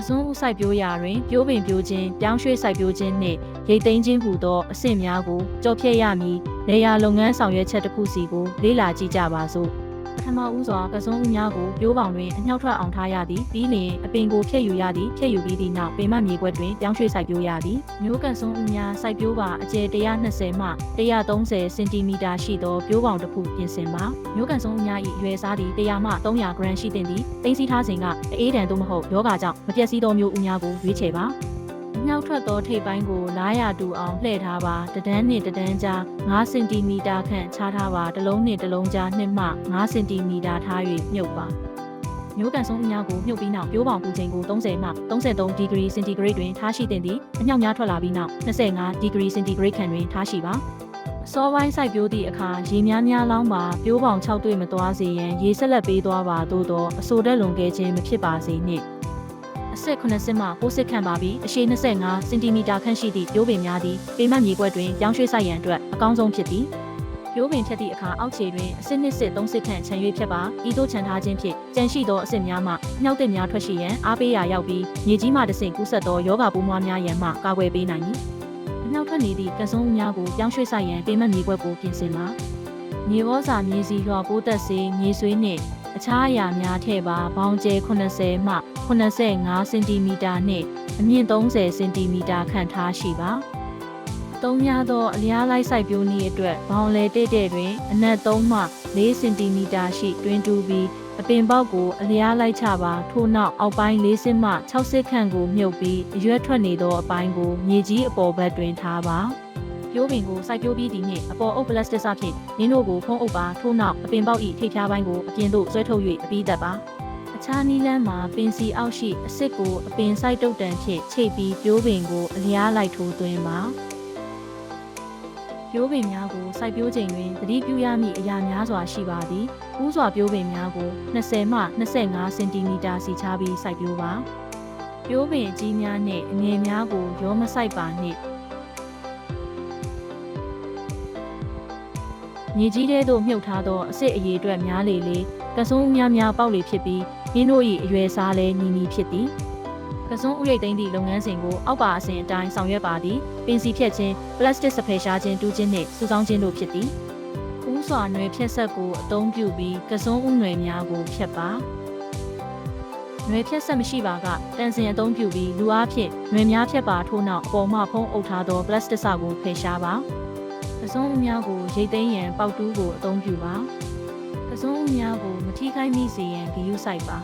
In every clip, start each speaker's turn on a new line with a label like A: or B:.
A: စွန်းဥစိုက်ပျိုးရာတွင်ပြိုးပင်ပြိုးခြင်းပြောင်းရွှေ့စိုက်ပျိုးခြင်းနှင့်ရိတ်သိမ်းခြင်းဟူသောအဆင့်များကိုကြော်ဖြတ်ရမည်နေရာလုပ်ငန်းဆောင်ရွက်ချက်တစ်ခုစီကိုလေ့လာကြည့်ကြပါစို့ပထမဦးစွာကစွန်းဥများကိုပြိုးပေါင်တွင်အညှောက်ထွက်အောင်ထားရသည်ပြီးလျှင်အပင်ကိုဖျက်ယူရသည်ဖျက်ယူပြီးသည့်နောက်ပင်မမြေကွက်တွင်ပြောင်းရွှေ့စိုက်ပျိုးရသည်မျိုးကစွန်းဥများစိုက်ပျိုးပါအကျယ်120မှ130စင်တီမီတာရှိသောပြိုးပေါင်တစ်ခုပြင်ဆင်ပါမျိုးကစွန်းဥများ၏အရွယ်စားသည်100မှ300ဂရမ်ရှိသင့်သည်သိမ်းဆည်းထားစဉ်ကအအေးဒဏ်သို့မဟုတ်ယောဂကြောင့်မပျက်စီးသောမျိုးဥများကိုရွေးချယ်ပါမြောက်ထွက်သောထိပ်ပိုင်းကိုလားရတူအောင်လှည့်ထားပါတဒန်းနှင့်တဒန်းကြား5စင်တီမီတာခန့်ခြားထားပါတစ်လုံးနှင့်တစ်လုံးကြား2မှ5စင်တီမီတာထား၍မြုပ်ပါမျိုးကန်ဆုံးအများကိုမြုပ်ပြီးနောက်ပြိုးပေါင်ပူချိန်ကို30မှ33ဒီဂရီစင်တီဂရိတ်တွင်ထားရှိသင့်သည်အမြောက်များထွက်လာပြီးနောက်25ဒီဂရီစင်တီဂရိတ်ခန့်တွင်ထားရှိပါစောပိုင်းစိုက်ပျိုးသည့်အခါရေများများလောင်းပါပြိုးပေါင်6တွေ့မသွားစေရန်ရေဆက်လက်ပေးသွားပါသို့သောအဆိုတက်လွန်ကဲခြင်းမဖြစ်ပါစေနှင့်အဆင့်80မှ60ခန့်ပါပြီးအရှည်25စင်တီမီတာခန့်ရှိသည့်ပြိုးပင်များသည်ပေမတ်မြေကွက်တွင်ပြောင်းရွှေ့ဆိုင်ရန်အတွက်အကောင်းဆုံးဖြစ်သည်ပြိုးပင်ဖြတ်သည့်အခါအောက်ခြေတွင်အဆင့်2စစ်3စစ်ခန့်ခြံ၍ဖြတ်ပါဤသို့ခြံထားခြင်းဖြင့်ကြန့်ရှိသောအဆင့်များမှနှောက်တစ်များထွက်ရှိရန်အားပေးရာရောက်ပြီးမြေကြီးမှတဆင့်ကူးဆက်သောယောဂပိုးမွှားများရန်မှကာကွယ်ပေးနိုင်သည်အနှောက်ထွက်နေသည့်ကစွန်းဦးများကိုပြောင်းရွှေ့ဆိုင်ရန်ပေမတ်မြေကွက်ကိုပြင်ဆင်ပါမြေဘောစာမြေစီလွှာပိုးသက်စေမြေဆွေးနှင့်အခြားအရာများထည့်ပါဘောင်ကျဲ80မှ85စင်တီမီတာနှင့်အမြင့်30စင်တီမီတာခန့်ထားရှိပါသုံးများသောအလျားလိုက်စိုက်ပျိုးနည်းအတွက်ဘောင်လေတဲ့တဲ့တွင်အနက်3မှ4စင်တီမီတာရှိတွင်တူပြီးအပင်ပေါက်ကိုအလျားလိုက်ချပါထို့နောက်အောက်ပိုင်း4စင်မှ6စင်ခန့်ကိုမြုပ်ပြီးအရွက်ထွက်နေသောအပိုင်းကိုမြေကြီးအပေါ်ဘက်တွင်ထားပါပြိုးပင်ကိုစိုက်ပျိုးပြီးသည့်နှင့်အပေါ်အုပ်ပလတ်စတစ်စဖြင့်နင်းတို့ကိုဖုံးအုပ်ပါထို့နောက်အပင်ပေါက်၏ထိပ်ဖြားပိုင်းကိုအပြင်သို့ဆွဲထုတ်၍အပြီးသက်ပါအခြားနည်းလမ်းမှာပင်စီအောက်ရှိအစစ်ကိုအပင်စိုက်တုတ်တံဖြင့်ချိတ်ပြီးပြိုးပင်ကိုအလျားလိုက်ထိုးသွင်းပါပြိုးပင်များကိုစိုက်ပျိုးချိန်တွင်သတိပြုရမည့်အရာများစွာရှိပါသည်။ဥစွာပြိုးပင်များကို20မှ25စင်တီမီတာစီချပြီးစိုက်ပျိုးပါ။ပြိုးပင်အကြီးများနှင့်အငယ်များကိုရောမစိုက်ပါနှင့်။မြေကြီးထဲသို့မြုပ်ထားသောအစစ်အရေအတွက်များလေလေကစွန်းများများပေါက်လေဖြစ်ပြီးရင်းတို့၏အရွယ်စားလည်းညီညီဖြစ်သည်။ကစွန်းဥရိတ်သိမ်းသည့်လုပ်ငန်းစဉ်ကိုအောက်ပါအစဉ်အတိုင်းဆောင်ရွက်ပါသည်ပင်စီဖြတ်ခြင်းပလတ်စတစ်စဖယ်ရှားခြင်းတူးခြင်းနှင့်စုဆောင်းခြင်းတို့ဖြစ်သည်ဥစွာနွယ်ဖြတ်ဆက်ကိုအသုံးပြုပြီးကစွန်းဥနွယ်များကိုဖြတ်ပါနွယ်ဖြတ်ဆက်မရှိပါကတန်စင်အသုံးပြုပြီးလူအားဖြင့်နွယ်များဖြတ်ပါထို့နောက်အပေါ်မှဖုံးအုပ်ထားသောပလတ်စတစ်စကိုဖယ်ရှားပါကစွန်းဥများကိုရိတ်သိမ်းရန်ပေါက်တူးကိုအသုံးပြုပါကစွန်းဥများကိုမထိခိုက်မိစေရန်ဂရုစိုက်ပါ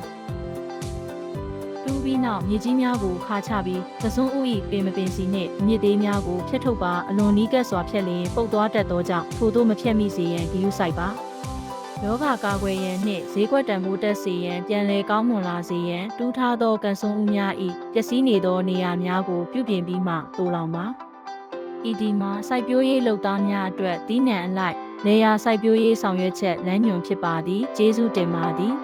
A: တူးပြီးနောက်မြေကြီးများကိုခါချပြီးကစွန်းဥ၏ပင်မပင်စီနှင့်မြစ်သေးများကိုဖျက်ထုတ်ပါအလွန်နီးကပ်စွာဖျက်လျင်ပုတ်သွားတတ်သောကြောင့်ထို့သို့မဖျက်မိစေရန်ဂရုစိုက်ပါယောဂကာကွယ်ရန်နှင့်ဈေးကွက်တန်ဖိုးတက်စေရန်ပြန်လည်ကောင်းမွန်လာစေရန်တူးထားသောကစွန်းဥများ၏ပျက်စီးနေသောနေရာများကိုပြုပြင်ပြီးမှသို့လောင်ပါဤဒီမှာစိုက်ပျိုးရေးလုပ်သားများအတွက်သီးနှံအလိုက်လေယာစိုက်ပျိုးရေးဆောင်ရွက်ချက်လမ်းညွှန်ဖြစ်ပါသည်ကျေးဇူးတင်ပါသည်